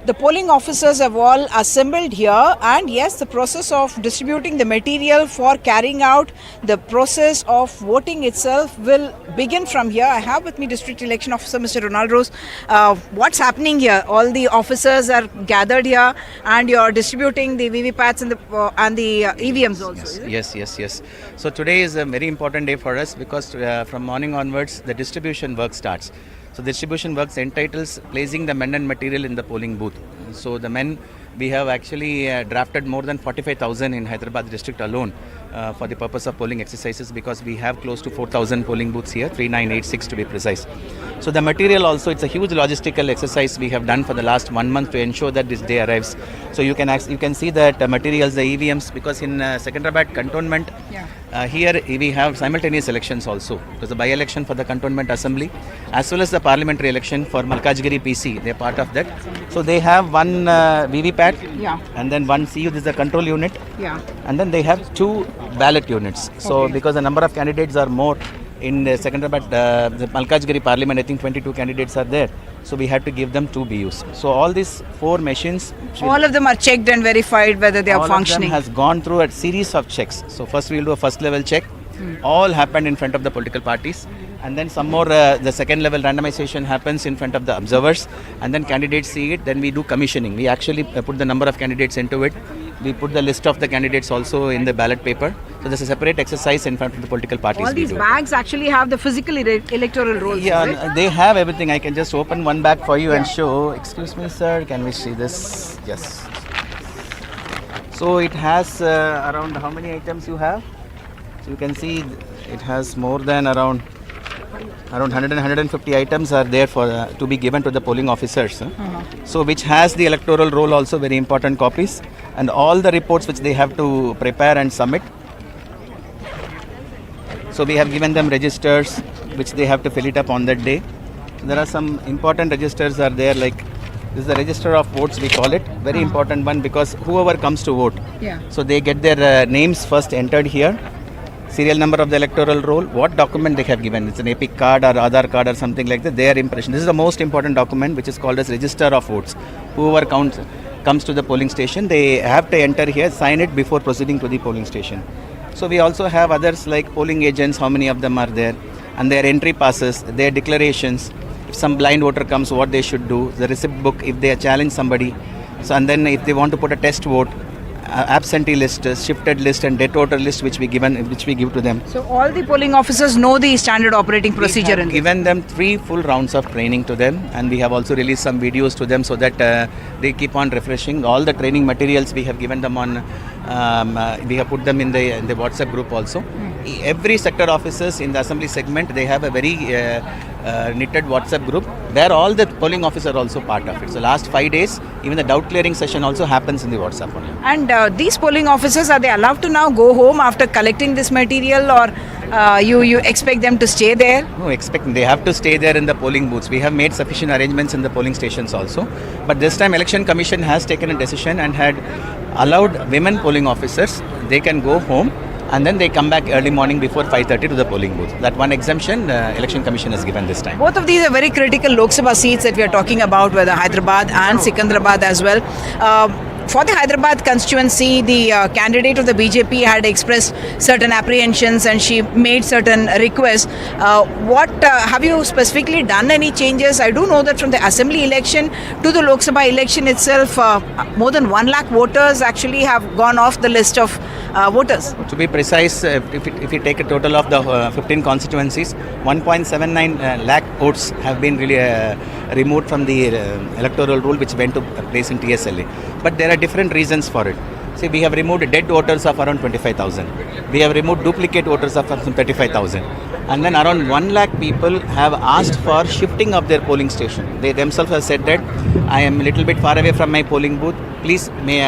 The polling officers have all assembled here, and yes, the process of distributing the material for carrying out the process of voting itself will begin from here. I have with me District Election Officer Mr. Ronald Ross. What's happening here? All the officers are gathered here, and you're distributing the VVPATs and the EVMs also. Yes. So today is a very important day for us because from morning onwards the distribution work starts. So distribution works entitles placing the men and material in the polling booth. So the men, we have actually drafted more than 45,000 in Hyderabad district alone for the purpose of polling exercises, because we have close to 4,000 polling booths here, 3986 to be precise. So the material also, it's a huge logistical exercise we have done for the last 1 month to ensure that this day arrives. So you can see that materials, the EVMs, because in Secunderabad cantonment, here we have simultaneous elections also. There's a by-election for the cantonment assembly as well as the parliamentary election for Malkajgiri PC. They're part of that. So they have one VVPAT and then one CU, this is the control unit. And then they have 2 ballot units. So because the number of candidates are more in the Secunderabad, the Malkajgiri parliament, I think 22 candidates are there. So we had to give them 2 BUs. So all these 4 machines, all of them are checked and verified whether they are functioning. All of them has gone through a series of checks. So first we will do a first level check. All happened in front of the political parties, and then some more the second level randomization happens in front of the observers, and then candidates see it. Then we do commissioning. We actually put the number of candidates into it. We put the list of the candidates also in the ballot paper. So there's a separate exercise in front of the political parties. All these bags actually have the physical electoral rolls. Yeah, they have everything. I can just open one bag for you and show. Excuse me, sir. Can we see this? Yes. So it has around how many items you have? So you can see it has more than around 150 items are there for to be given to the polling officers. So which has the electoral roll also, very important copies, and all the reports which they have to prepare and submit. So we have given them registers which they have to fill it up on that day. There are some important registers are there, like this is the register of votes, we call it, very important one, because whoever comes to vote, so they get their names first entered here, serial number of the electoral roll, what document they have given, it's an EPIC card or Aadhaar card or something like that, their impression. This is the most important document which is called as register of votes. Whoever comes to the polling station, they have to enter here, sign it before proceeding to the polling station. So we also have others like polling agents, how many of them are there, and their entry passes, their declarations, if some blind voter comes, what they should do, the receipt book if they challenge somebody, so and then if they want to put a test vote, absentee list, shifted list and dead voter list which we give to them. So all the polling officers know the standard operating procedure. We have given them 3 full rounds of training to them, and we have also released some videos to them so that they keep on refreshing. All the training materials we have given them on, we have put them in the WhatsApp group also. Every sector officers in the assembly segment, they have a very knitted WhatsApp group where all the polling officers are also part of it. So last 5 days, even the doubt clearing session also happens in the WhatsApp only. And these polling officers, are they allowed to now go home after collecting this material, or you expect them to stay there? No, they have to stay there in the polling booths. We have made sufficient arrangements in the polling stations also. But this time Election Commission has taken a decision and had allowed women polling officers, they can go home and then they come back early morning before 5:30 to the polling booth. That one exemption Election Commission has given this time. Both of these are very critical Lok Sabha seats that we are talking about, whether Hyderabad and Secunderabad as well. For the Hyderabad constituency, the candidate of the BJP had expressed certain apprehensions and she made certain requests. What have you specifically done any changes? I do know that from the assembly election to the Lok Sabha election itself, more than 1 lakh voters actually have gone off the list of voters. To be precise, if you take a total of the 15 constituencies, 1.79 lakh votes have been really removed from the electoral roll which went to place in TSLA. But there are different reasons for it. See, we have removed dead voters of around 25,000. We have removed duplicate voters of 35,000. And then around 1 lakh people have asked for shifting of their polling station. They themselves have said that I am a little bit far away from my polling booth. Please may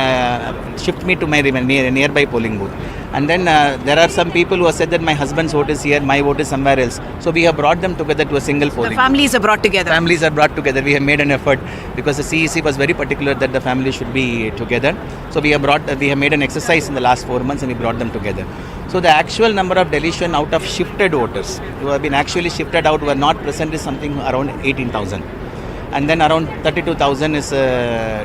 shift me to my nearby polling booth. And then there are some people who have said that my husband's vote is here, my vote is somewhere else. So we have brought them together to a single polling. The families are brought together. Families are brought together. We have made an effort because the CEC was very particular that the family should be together. So we have made an exercise in the last 4 months and we brought them together. So the actual number of deletion out of shifted voters who have been actually shifted out who are not present is something around 18,000. and then around 32,000 is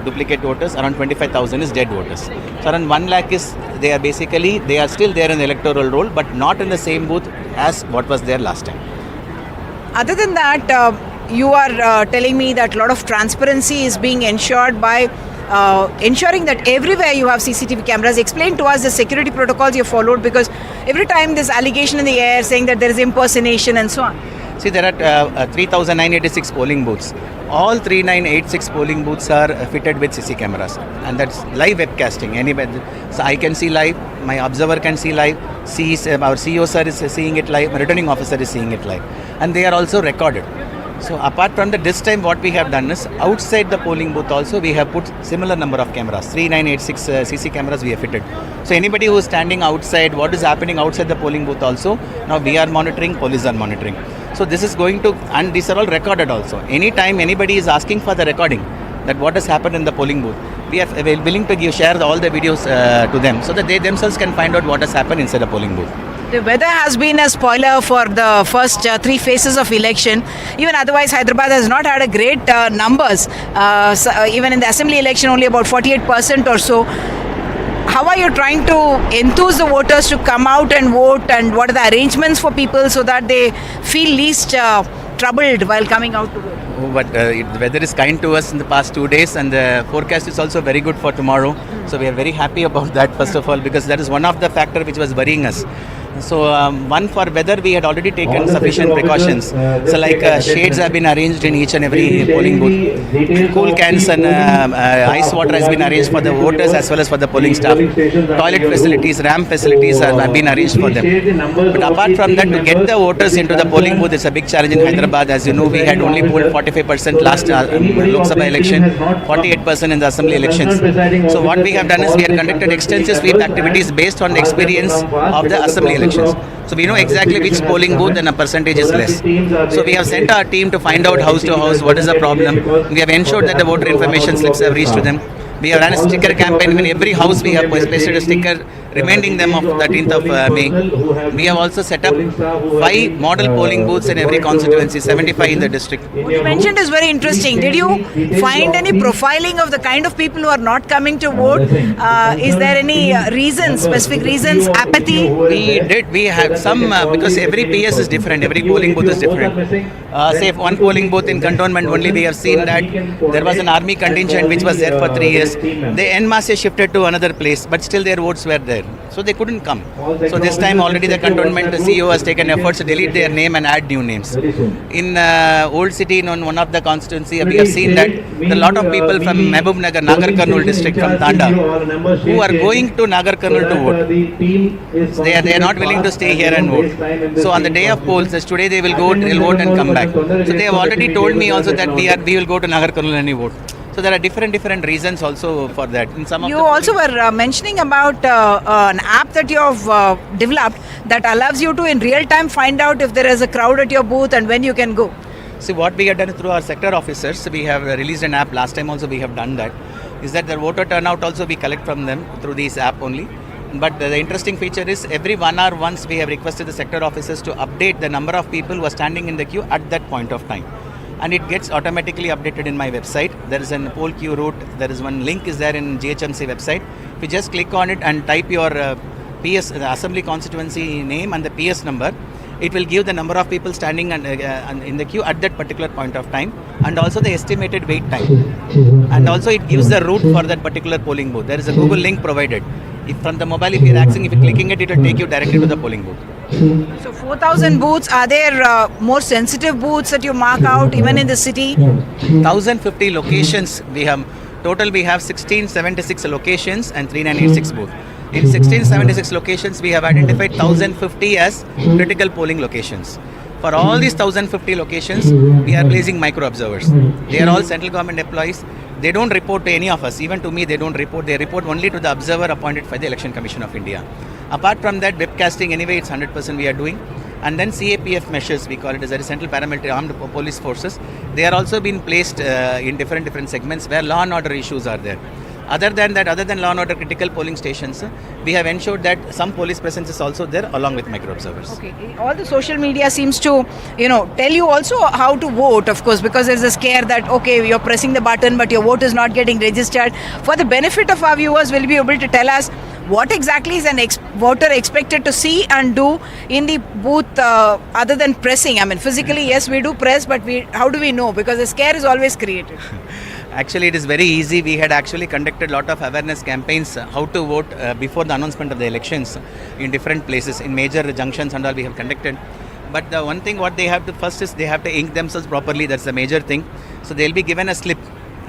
duplicate voters, around 25,000 is dead voters. So around 1 lakh is, they are still there in the electoral roll, but not in the same booth as what was there last time. Other than that, you are telling me that a lot of transparency is being ensured by ensuring that everywhere you have CCTV cameras. Explain to us the security protocols you followed, because every time there's allegation in the air saying that there is impersonation and so on. See, there are 3,986 polling booths. All 3,986 polling booths are fitted with CC cameras, and that's live webcasting. Anybody, so I can see live, my observer can see live, our CEO sir is seeing it live, my returning officer is seeing it live, and they are also recorded. So apart from that, this time what we have done is outside the polling booth also we have put similar number of cameras, 3,986 CC cameras we have fitted. So anybody who is standing outside, what is happening outside the polling booth also, now we are monitoring, police are monitoring. So this is going to, and these are all recorded also. Anytime anybody is asking for the recording, that what has happened in the polling booth, we are willing to share all the videos to them, so that they themselves can find out what has happened inside the polling booth. The weather has been a spoiler for the first 3 phases of election. Even otherwise, Hyderabad has not had a great numbers. Even in the assembly election, only about 48% or so. How are you trying to enthuse the voters to come out and vote, and what are the arrangements for people so that they feel least troubled while coming out to vote? But the weather is kind to us in the past 2 days, and the forecast is also very good for tomorrow. So we are very happy about that, first of all, because that is one of the factor which was worrying us. So one, for weather we had already taken sufficient precautions. So like shades have been arranged in each and every polling booth. Cool cans and ice water has been arranged for the voters as well as for the polling staff. Toilet facilities, ramp facilities have been arranged for them. But apart from that, to get the voters into the polling booth is a big challenge in Hyderabad. As you know, we had only polled 45% last Lok Sabha election, 48% in the assembly elections. So what we have done is we have conducted extensive sweep activities based on the experience of the assembly elections. So we know exactly which polling booth and a percentage is less. So we have sent our team to find out house to house what is the problem. We have ensured that the voter information slips have reached to them. We have run a sticker campaign. In every house we have pasted a sticker reminding them of 13th of May. We have also set up 5 model polling booths in every constituency, 75 in the district. What you mentioned is very interesting. Did you find any profiling of the kind of people who are not coming to vote? Is there any reasons, specific reasons, apathy? We did. We had some, because every PS is different, every polling booth is different. Say one polling booth in cantonment only, we have seen that there was an army contingent which was there for 3 years. They en masse shifted to another place, but still their votes were there. So they couldn't come. So this time already the cantonment CEO has taken efforts to delete their name and add new names. In Old City, in one of the constituency, we have seen that a lot of people from Mehboob Nagar, Nagar Karnool district, from Tanda, who are going to Nagar Karnool to vote. They are not willing to stay here and vote. So on the day of polls, as today they will go, they'll vote and come back. So they have already told me also that we will go to Nagar Karnool and vote. So there are different reasons also for that. In some of you also were mentioning about an app that you have developed that allows you to in real time find out if there is a crowd at your booth and when you can go. See, what we have done through our sector officers, we have released an app. Last time also we have done that. Is that the voter turnout also we collect from them through this app only. But the interesting feature is every 1 hour once we have requested the sector officers to update the number of people who are standing in the queue at that point of time. And it gets automatically updated in my website. There is an poll queue route. There is one link is there in GHMC website. If you just click on it and type your PS, the assembly constituency name and the PS number, it will give the number of people standing in the queue at that particular point of time, and also the estimated wait time. And also it gives the route for that particular polling booth. There is a Google link provided. If from the mobile, if you're accessing, if you're clicking it, it will take you directly to the polling booth. So 4,000 booths, are there more sensitive booths that you mark out even in the city? 1,050 locations we have. Total we have 1676 locations and 3,986 booths. In 1676 locations, we have identified 1,050 as critical polling locations. For all these 1,050 locations, we are placing micro observers. They are all central government employees. They don't report to any of us. Even to me, they don't report. They report only to the observer appointed by the Election Commission of India. Apart from that, webcasting anyway, it's 100% we are doing. And then CAPF measures, we call it as a Central Paramilitary Armed Police Forces. They are also being placed in different segments where law and order issues are there. Other than that, other than law and order critical polling stations, we have ensured that some police presence is also there along with micro observers. Okay, all the social media seems to, tell you also how to vote, of course, because there's a scare that, okay, you're pressing the button, but your vote is not getting registered. For the benefit of our viewers, will you be able to tell us what exactly is an voter expected to see and do in the booth other than pressing? I mean, physically, yes, we do press, but how do we know? Because the scare is always created. Actually, it is very easy. We had actually conducted a lot of awareness campaigns how to vote before the announcement of the elections in different places, in major junctions and all we have conducted. But the one thing what they have to first is they have to ink themselves properly. That's the major thing. So they'll be given a slip.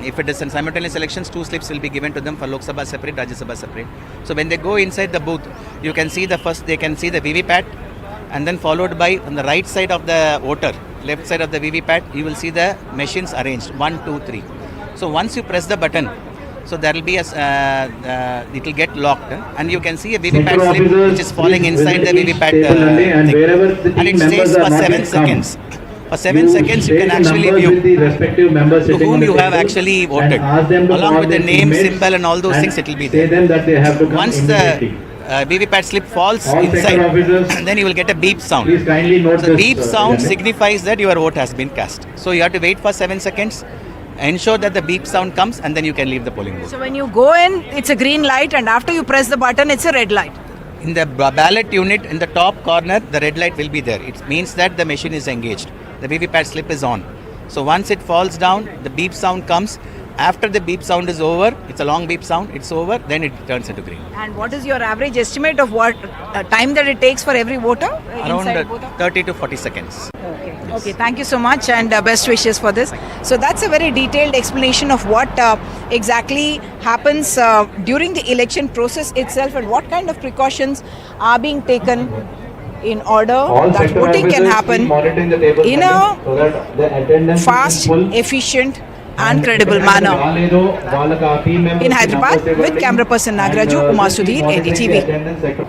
If it is in simultaneous elections, 2 slips will be given to them for Lok Sabha separate, Rajya Sabha separate. So when they go inside the booth, you can see they can see the VVPAT, and then followed by on the right side of the voter, left side of the VVPAT, you will see the machines arranged 1, 2, 3. So once you press the button, so there will be it will get locked, and you can see a VVPAT slip which is falling inside the VVPAT thing, and it stays for 7 seconds. For 7 seconds, you can actually view to whom you have actually voted, along with the name, symbol, and all those things. It will be there. Once the VVPAT slip falls inside, then you will get a beep sound. So beep sound signifies that your vote has been cast. So you have to wait for 7 seconds. Ensure that the beep sound comes, and then you can leave the polling booth. So when you go in, it's a green light, and after you press the button, it's a red light. In the ballot unit, in the top corner, the red light will be there. It means that the machine is engaged. The VVPAT slip is on. So once it falls down, the beep sound comes. After the beep sound is over, it's a long beep sound, it's over, then it turns into green. And what is your average estimate of what time that it takes for every voter? Around 30 to 40 seconds. Okay. Yes. Okay, thank you so much, and best wishes for this. So that's a very detailed explanation of what exactly happens during the election process itself, and what kind of precautions are being taken in order that voting can happen in a fast, efficient and credible manner. In Hyderabad, with camera person Nagraju, Umar Sudhir, NDTV.